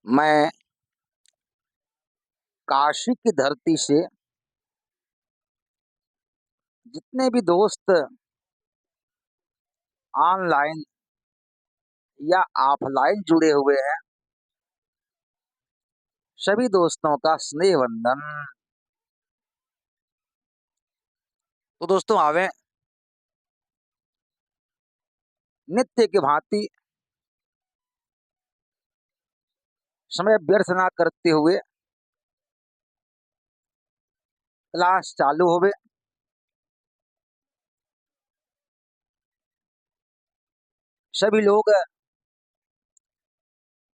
मैं काशी की धरती से जितने भी दोस्त ऑनलाइन या ऑफलाइन जुड़े हुए हैं, सभी दोस्तों का स्नेह वंदन। तो दोस्तों आवे नित्य की भांति समय व्यर्थ ना करते हुए क्लास चालू होवे। सभी लोग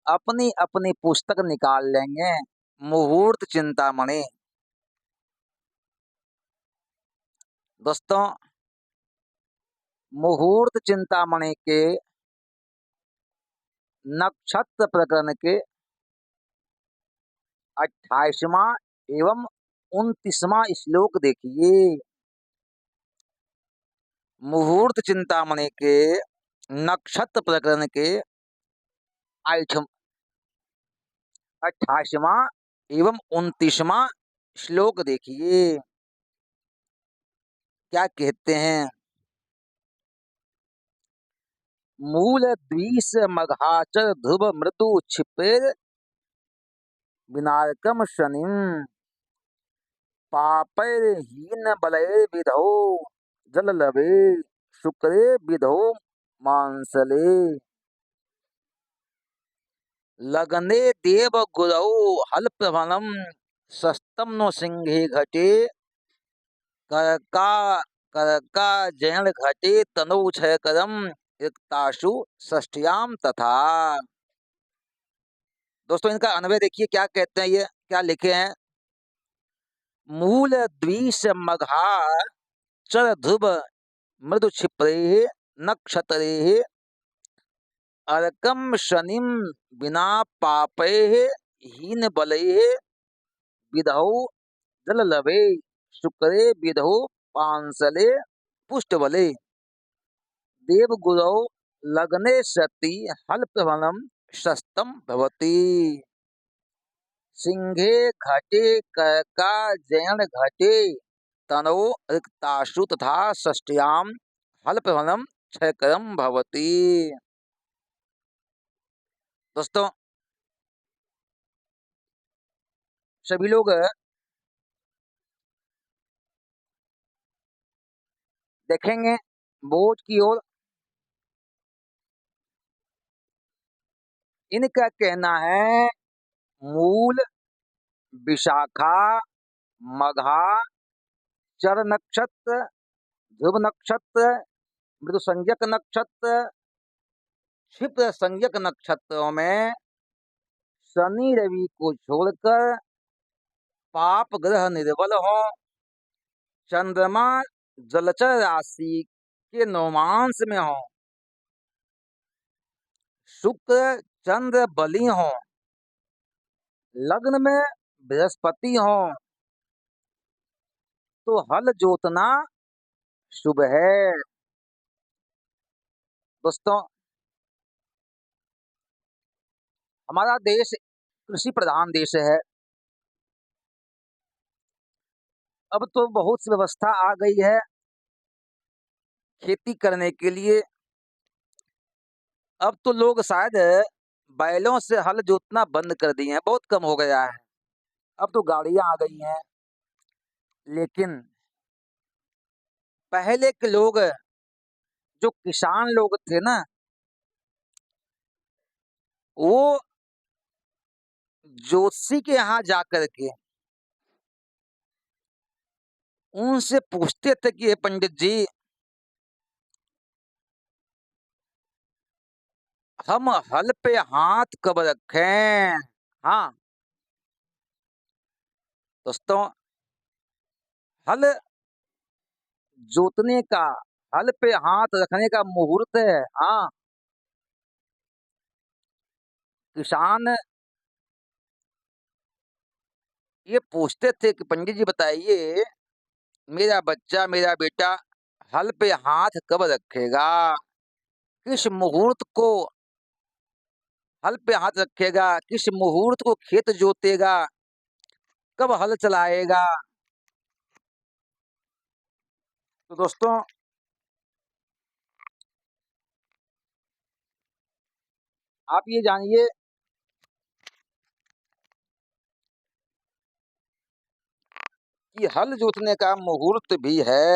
अपनी अपनी पुस्तक निकाल लेंगे। मुहूर्त चिंतामणि। दोस्तों, मुहूर्त चिंतामणि के नक्षत्र प्रकरण के 28वां एवं 29वां श्लोक देखिए। मुहूर्त चिंतामणि के नक्षत्र प्रकरण के 28वां एवं 29वां श्लोक देखिए। क्या कहते हैं? मूल द्विष मघाचर ध्रुव मृदु क्षिपेर विनायकम शनिम पापैर हीन बलैर विधौ जल लवे शुक्रे विधौ मांसले लगने देव गुरौ हल प्रभनम सस्तम नो सिंहे घटे करका करका जयन घटे तनु क्षय करम रिक्ताशु षष्ठ्याम तथा। दोस्तों, इनका अन्वय देखिए क्या कहते हैं, ये क्या लिखे हैं। मूल द्विष मघा चर ध्रुव मृदु क्षिप्रे नक्षत्रे अर्कम शनिम बिना पापे हीन बले विधौ जल लवे शुक्रे विधौ पांसले पुष्ट बले देवगुरौ लग्ने सति हल प्रवणम शस्तम भवति सिंहे घटे कर्का जयन घटे तनो रिक्ताशु तथा षष्ठ्याम हल प्रवणम क्षयकरम भवति। दोस्तों, सभी लोग देखेंगे बोर्ड की ओर। इनका कहना है मूल, विशाखा, मघा, चर नक्षत्र, ध्रुव नक्षत्र, मृदु संज्ञक नक्षत्र, क्षिप्र संज्ञक नक्षत्रों में शनि रवि को छोड़कर पाप ग्रह निर्बल हो। चंद्रमा जलचर राशि के नौमांश में हो। शुक्र चंद्र बली हो। लग्न में बृहस्पति हो तो हल जोतना शुभ है। दोस्तों, हमारा देश कृषि प्रधान देश है। अब तो बहुत सी व्यवस्था आ गई है खेती करने के लिए। अब तो लोग शायद बैलों से हल जोतना बंद कर दिए हैं, बहुत कम हो गया है। अब तो गाड़ियां आ गई हैं। लेकिन पहले के लोग, जो किसान लोग थे ना, वो ज्योतिषी के यहाँ जाकर के उनसे पूछते थे कि पंडित जी, हम हल पे हाथ कब रखें। हाँ दोस्तों, हल जोतने का, हल पे हाथ रखने का मुहूर्त है। हाँ, किसान ये पूछते थे कि पंडित जी बताइए, मेरा बच्चा, मेरा बेटा हल पे हाथ कब रखेगा, किस मुहूर्त को हल पे हाथ रखेगा, किस मुहूर्त को खेत जोतेगा, कब हल चलाएगा। तो दोस्तों आप ये जानिए कि हल जोतने का मुहूर्त भी है।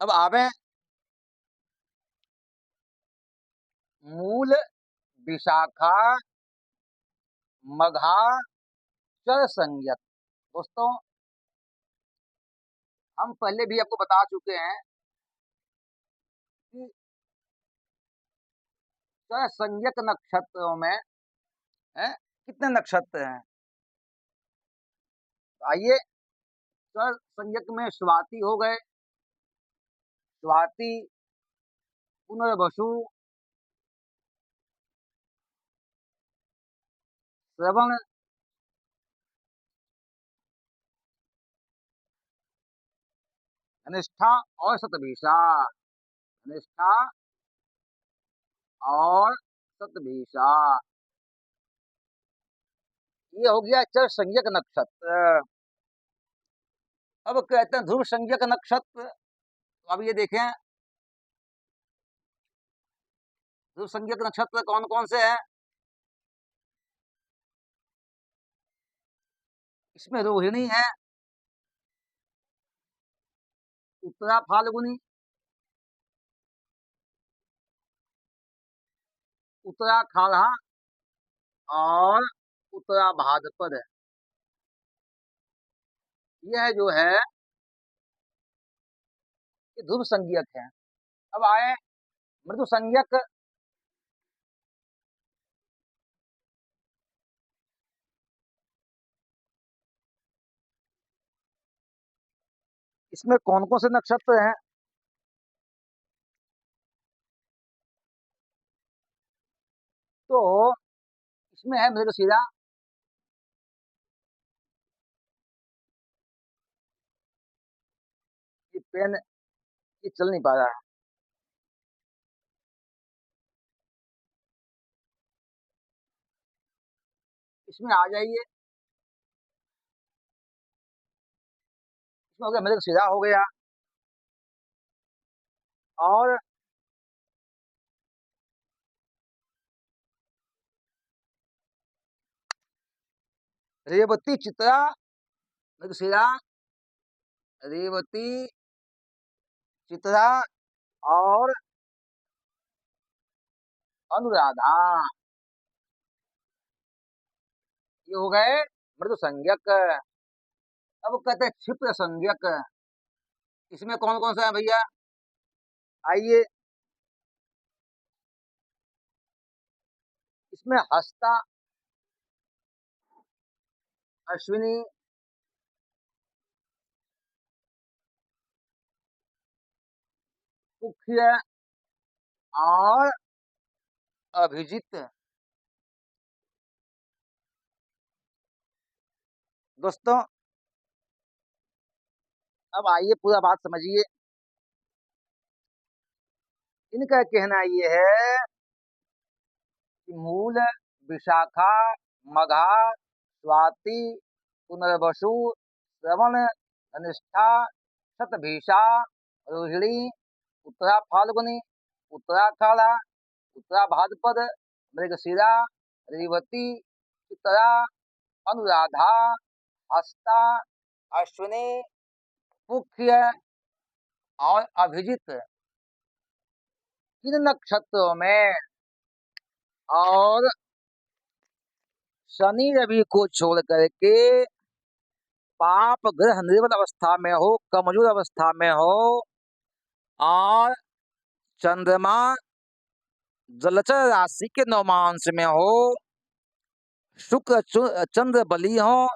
अब आवे मूल, विशाखा, मघा, चर संज्ञक। दोस्तों हम पहले भी आपको बता चुके हैं कि चर संज्ञक नक्षत्रों में है कितने नक्षत्र हैं। तो आइए, चर संज्ञक में स्वाति हो गए, स्वाति, पुनर्वसु, श्रवण, अनिष्ठा और शतभिषा। अनिष्ठा और शतभिषा, ये हो गया चर संज्ञक नक्षत्र। अब कहते हैं ध्रुव संज्ञक नक्षत्र। तो अब ये देखें ध्रुव संज्ञक नक्षत्र कौन कौन से हैं। इसमें रोहिणी है, उत्तरा फाल्गुनी, उत्तराखाढ़ा और उत्तरा भाद्रपद। यह जो है ये ध्रुव संज्ञक है। अब आए मृदु संज्ञक। इसमें कौन कौन से नक्षत्र हैं। तो इसमें है मृगशिरा, ये पेन ये चल नहीं पा रहा है। इसमें आ जाइए, इसमें हो गया मृगशिरा हो गया, और रेवती, चित्रा, मृगशिरा, रेवती, चित्रा और अनुराधा, ये हो गए मृदु संज्ञक। अब कहते हैं क्षिप्र संज्ञक। इसमें कौन कौन सा है भैया। आइए, इसमें हस्ता, अश्विनी, मुख्य और अभिजित। दोस्तों अब आइए पूरा बात समझिए। इनका कहना ये है कि मूल, विशाखा, मघा, स्वाति, पुनर्वसु, श्रवण, अनिष्ठा, शतभिषा, रोहिणी, उत्तरा फाल्गुनी, उत्तराखाढ़ा, उत्तरा भाद्रपद, मृगशिरा, रेवती, चित्रा, अनुराधा, हस्ता, अश्विनी, मुख्य और अभिजित, इन नक्षत्रों में और शनि रवि को छोड़ करके पाप ग्रह निर्बल अवस्था में हो, कमजोर अवस्था में हो, और चंद्रमा जलचर राशि के नवमांश में हो, शुक्र चंद्र बली हो,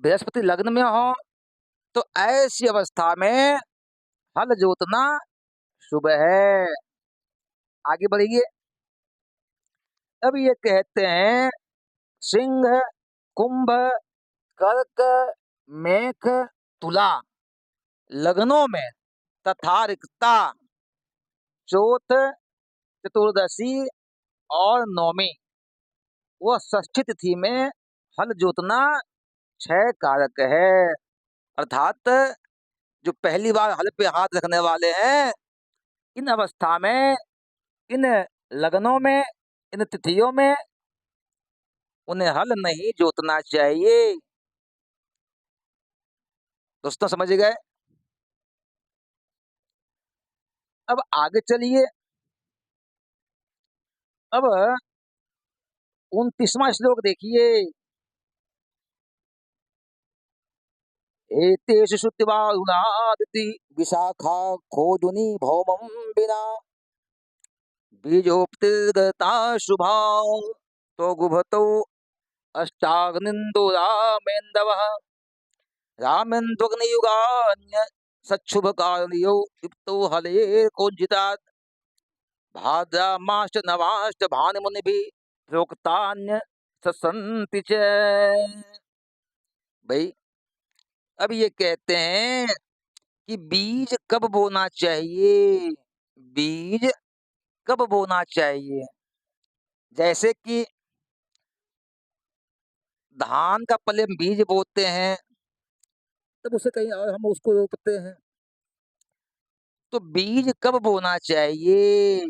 बृहस्पति लग्न में हो, तो ऐसी अवस्था में हल जोतना शुभ है। आगे बढ़िए। अब ये कहते हैं सिंह, कुंभ, कर्क, मेष, तुला लग्नों में तथा रिक्ता चौथ, चतुर्दशी और नवमी व षष्ठी तिथि में हल जोतना क्षय कारक है। अर्थात जो पहली बार हल पे हाथ रखने वाले हैं, इन अवस्था में, इन लगनों में, इन तिथियों में उन्हें हल नहीं जोतना चाहिए। दोस्तों समझ गए? अब आगे चलिए। अब 29वां श्लोक देखिए। एतेषु श्रुतिवारुणादिति विशाखा खोदुनी भौमं विना बीजोक्तिर्गता शुभा तो गुभतौ अष्टाग्निन्दो रामेन्दवः रामेन्द्वग्नियुगान्य सच्छुभकार्यौ युक्तौ हले कोज्जितात् भाद्रामाश्च नवाश्च भानुमुनिभिः प्रोक्तान्य ससन्ति च। भाई अब ये कहते हैं कि बीज कब बोना चाहिए, बीज कब बोना चाहिए। जैसे कि धान का पहले हम बीज बोते हैं, तब उसे कहीं और हम उसको रोपते हैं। तो बीज कब बोना चाहिए?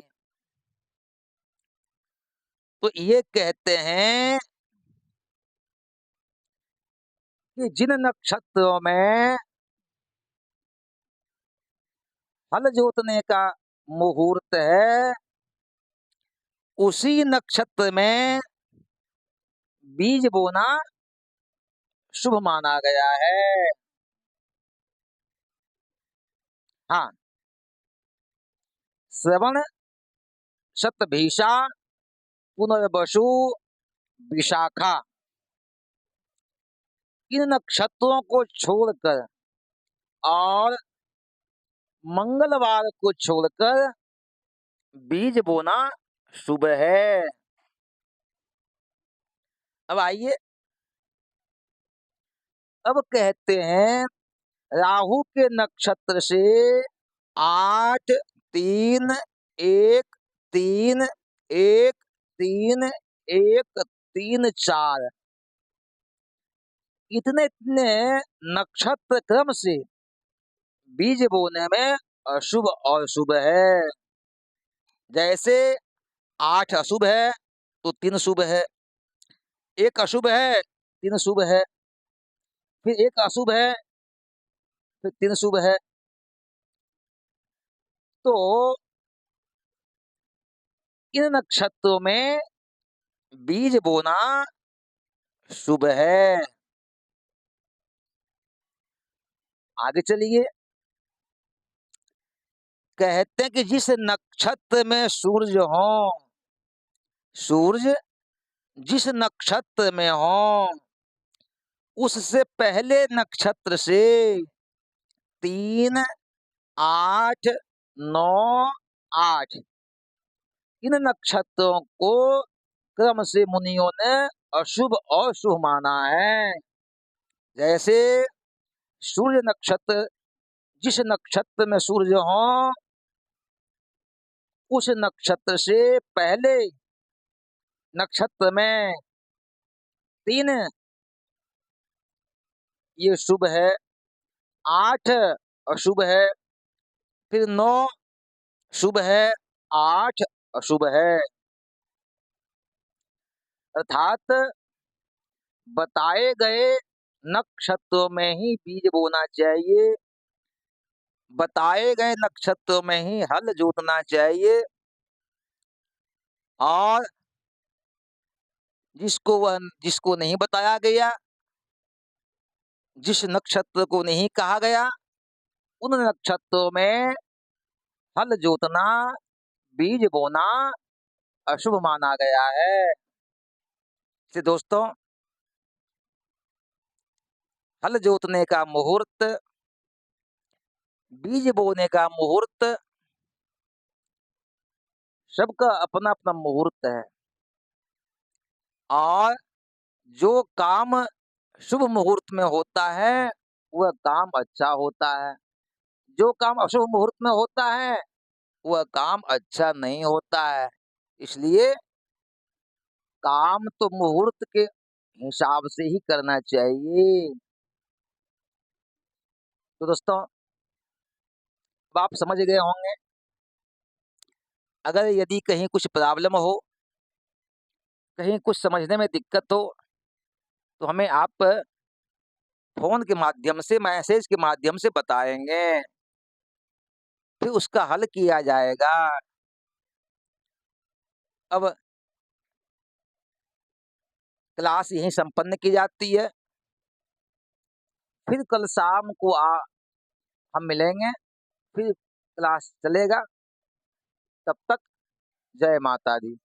तो ये कहते हैं कि जिन नक्षत्रों में हल जोतने का मुहूर्त है, उसी नक्षत्र में बीज बोना शुभ माना गया है। हाँ, श्रवण, शतभिषा, पुनर्वसु, विशाखा, इन नक्षत्रों को छोड़कर और मंगलवार को छोड़कर बीज बोना शुभ है। अब आइए, अब कहते हैं राहु के नक्षत्र से 8, 3, 1, 3, 1, 3, 1, 3, 4 इतने इतने नक्षत्र क्रम से बीज बोने में अशुभ और शुभ है। जैसे 8 अशुभ है तो 3 शुभ है, 1 अशुभ है 3 शुभ है, फिर 1 अशुभ है फिर 3 शुभ है। तो इन नक्षत्रों में बीज बोना शुभ है। आगे चलिए। कहते हैं कि जिस नक्षत्र में सूर्य हो, सूर्य जिस नक्षत्र में हो, उससे पहले नक्षत्र से 3, 8, 9, 8 इन नक्षत्रों को क्रम से मुनियों ने अशुभ और शुभ माना है। जैसे सूर्य नक्षत्र, जिस नक्षत्र में सूर्य हो, उस नक्षत्र से पहले नक्षत्र में 3 ये शुभ है, 8 अशुभ है, फिर 9 शुभ है, 8 अशुभ है। अर्थात बताए गए नक्षत्रों में ही बीज बोना चाहिए, बताए गए नक्षत्रों में ही हल जोतना चाहिए। और जिसको नहीं बताया गया, जिस नक्षत्र को नहीं कहा गया, उन नक्षत्रों में हल जोतना, बीज बोना अशुभ माना गया है। से दोस्तों, हल जोतने का मुहूर्त, बीज बोने का मुहूर्त, सबका अपना अपना मुहूर्त है। और जो काम शुभ मुहूर्त में होता है वह काम अच्छा होता है, जो काम अशुभ मुहूर्त में होता है वह काम अच्छा नहीं होता है। इसलिए काम तो मुहूर्त के हिसाब से ही करना चाहिए। तो दोस्तों, अब आप समझ गए होंगे, अगर यदि कहीं कुछ प्रॉब्लम हो, कहीं कुछ समझने में दिक्कत हो, तो हमें आप फ़ोन के माध्यम से, मैसेज के माध्यम से बताएँगे, फिर उसका हल किया जाएगा। अब क्लास यहीं संपन्न की जाती है, फिर कल शाम को हम मिलेंगे, फिर क्लास चलेगा, तब तक जय माता दी।